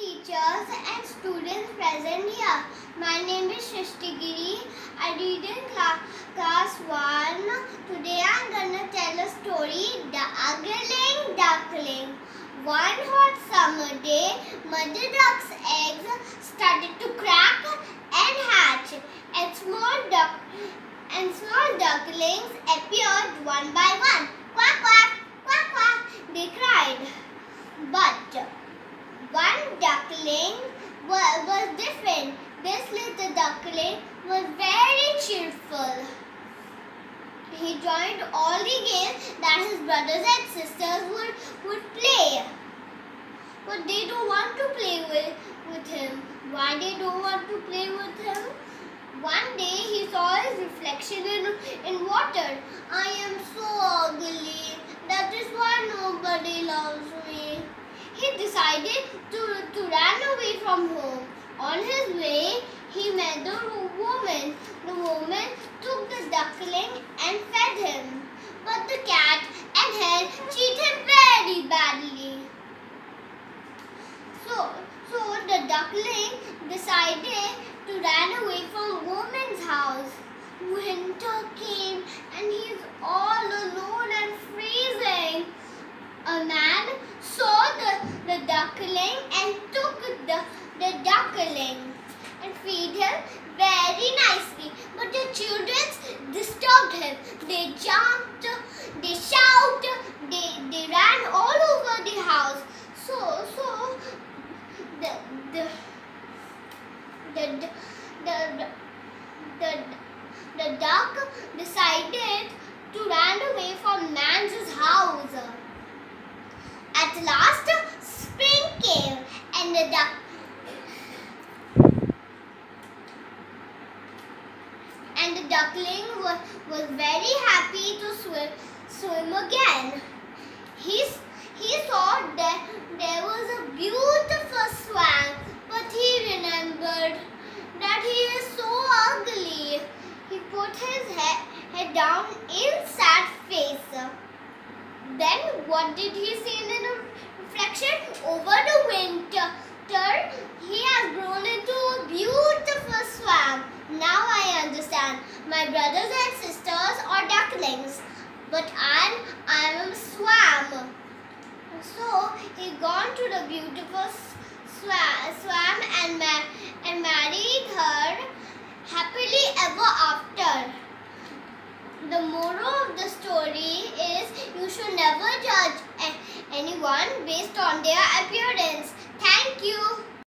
teachers and students present here. My name is Shrishtigiri. I read in class 1. Today I am going to tell a story, The Ugly Duckling. One hot summer day, mother duck's eggs started to crack and hatch, and small ducklings appeared one by one. Quack, quack, quack, quack, they cried. But one duckling was different. This little duckling was very cheerful. He joined all the games that his brothers and sisters would play. But they don't want to play with him. Why they don't want to play with him? One day he saw his reflection in water. I am so ugly. That is why nobody loves me. He decided to run away from home. On his way, he met the woman. The woman took the duckling and fed him. But the cat and hen treated him very badly. So the duckling decided to run away from woman's house. Winter came and he is all alone and freezing. A man saw the duckling and took the duckling and feed him very nicely. But the children disturbed him. They jumped, they shouted, they ran all over the house. So the duck decided to run away from man's house. At last, spring came and the duckling was very happy to swim again. He saw that there was a beautiful swan, but he remembered that he is so ugly. He put his head down in sad face. Then what did he see in the reflection? Over the winter, he has grown into a beautiful swan. Now I understand. My brothers and sisters are ducklings, but I am a swan. So he gone to the beautiful swan and married her happily ever after. The moral of the story is you should never judge